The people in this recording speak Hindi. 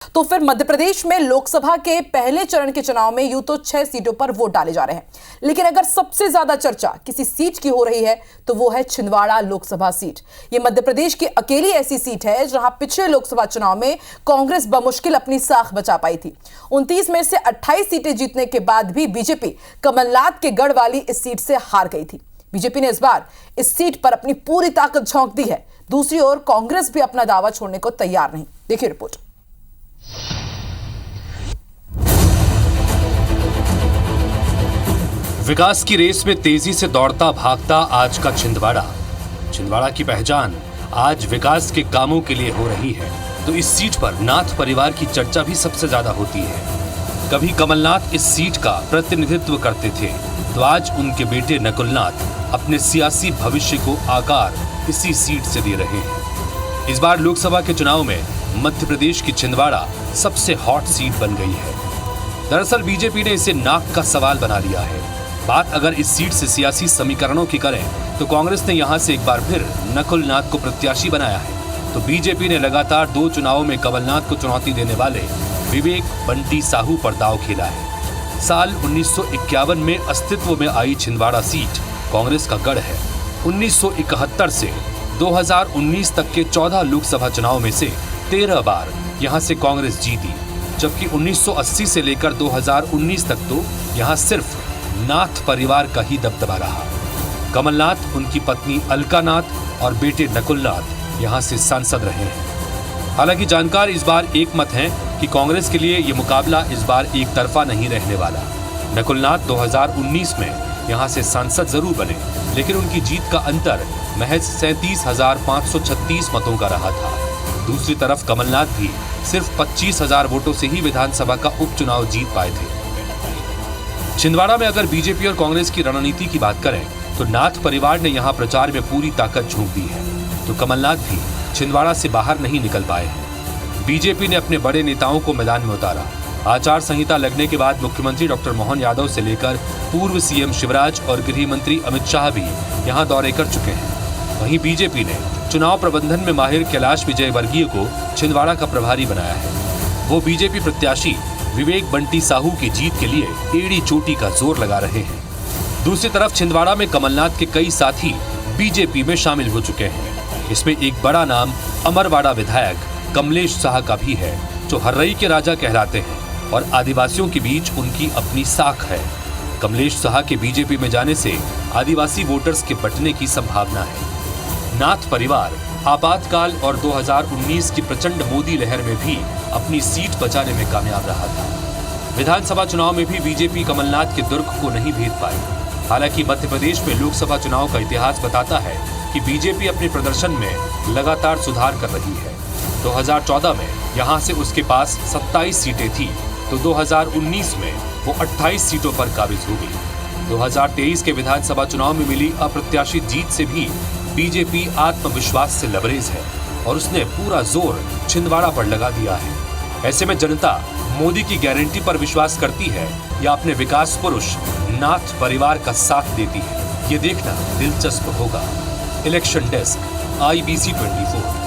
तो फिर मध्य प्रदेश में लोकसभा के पहले चरण के चुनाव में यूं तो 6 सीटों पर वोट डाले जा रहे हैं, लेकिन अगर सबसे ज्यादा चर्चा किसी सीट की हो रही है तो वो है छिंदवाड़ा लोकसभा सीट। ये मध्य प्रदेश की अकेली ऐसी सीट है जहां पिछले लोकसभा चुनाव में कांग्रेस बमुश्किल अपनी साख बचा पाई थी। 29 में से 28 सीटें जीतने के बाद भी बीजेपी कमलनाथ के गढ़ वाली इस सीट से हार गई थी। बीजेपी ने इस बार इस सीट पर अपनी पूरी ताकत झोंक दी है। दूसरी ओर कांग्रेस भी अपना दावा छोड़ने को तैयार नहीं। देखिए रिपोर्ट। विकास की रेस में तेजी से दौड़ता भागता आज का छिंदवाड़ा की पहचान आज विकास के कामों के लिए हो रही है। तो इस सीट पर नाथ परिवार की चर्चा भी सबसे ज्यादा होती है। कभी कमलनाथ इस सीट का प्रतिनिधित्व करते थे, तो आज उनके बेटे नकुलनाथ अपने सियासी भविष्य को आकार इसी सीट से दे रहे हैं। इस बार लोकसभा के चुनाव में मध्य प्रदेश की छिंदवाड़ा सबसे हॉट सीट बन गई है। दरअसल बीजेपी ने इसे नाक का सवाल बना लिया है। बात अगर इस सीट से सियासी समीकरणों की करें तो कांग्रेस ने यहां से एक बार फिर नकुलनाथ को प्रत्याशी बनाया है, तो बीजेपी ने लगातार 2 चुनावों में कमलनाथ को चुनौती देने वाले विवेक बंटी साहू पर दांव खेला है। साल 1951 में अस्तित्व में आई छिंदवाड़ा सीट कांग्रेस का गढ़ है। 1971 से 2019 तक के 14 लोकसभा चुनाव में से 13 बार यहां से कांग्रेस जीती, जबकि 1980 से लेकर 2019 तक तो यहां सिर्फ नाथ परिवार का ही दबदबा रहा। कमलनाथ, उनकी पत्नी अलका नाथ और बेटे नकुलनाथ यहां से सांसद रहे हैं। हालांकि जानकार इस बार एक मत हैं कि कांग्रेस के लिए ये मुकाबला इस बार एक तरफा नहीं रहने वाला। नकुलनाथ 2019 में यहां से सांसद जरूर बने, लेकिन उनकी जीत का अंतर महज 37,536 मतों का रहा था। दूसरी तरफ कमलनाथ भी सिर्फ 25,000 वोटों से ही विधानसभा का उपचुनाव जीत पाए थे। छिंदवाड़ा में अगर बीजेपी और कांग्रेस की रणनीति की बात करें तो नाथ परिवार ने यहां प्रचार में पूरी ताकत झोंक दी है, तो कमलनाथ भी छिंदवाड़ा से बाहर नहीं निकल पाए हैं। बीजेपी ने अपने बड़े नेताओं को मैदान में उतारा। आचार संहिता लगने के बाद मुख्यमंत्री डॉक्टर मोहन यादव से लेकर पूर्व सीएम शिवराज और गृह मंत्री अमित शाह भी यहां दौरे कर चुके हैं। वहीं बीजेपी ने चुनाव प्रबंधन में माहिर कैलाश विजयवर्गीय को छिंदवाड़ा का प्रभारी बनाया है। वो बीजेपी प्रत्याशी विवेक बंटी साहू की जीत के लिए एड़ी चोटी का जोर लगा रहे हैं। दूसरी तरफ छिंदवाड़ा में कमलनाथ के कई साथी बीजेपी में शामिल हो चुके हैं। इसमें एक बड़ा नाम अमरवाड़ा विधायक कमलेश शाह का भी है, जो हर्रई के राजा कहलाते हैं और आदिवासियों के बीच उनकी अपनी साख है। कमलेश शाह के बीजेपी में जाने से आदिवासी वोटर्स के बंटने की संभावना है। नाथ परिवार आपातकाल और 2019 की प्रचंड मोदी लहर में भी अपनी सीट बचाने में कामयाब रहा था। विधानसभा चुनाव में भी बीजेपी कमलनाथ के दुर्ग को नहीं भेद पाई। हालांकि मध्य प्रदेश में लोकसभा चुनाव का इतिहास बताता है कि बीजेपी अपने प्रदर्शन में लगातार सुधार कर रही है। 2014 में यहां से उसके पास 27 सीटें थी, तो 2019 में वो 28 सीटों पर काबिज हो गई। 2023 के विधानसभा चुनाव में मिली अप्रत्याशित जीत से भी बीजेपी आत्मविश्वास से लबरेज है और उसने पूरा जोर छिंदवाड़ा पर लगा दिया है। ऐसे में जनता मोदी की गारंटी पर विश्वास करती है या अपने विकास पुरुष नाथ परिवार का साथ देती है, ये देखना दिलचस्प होगा। Election desk, IBC 24।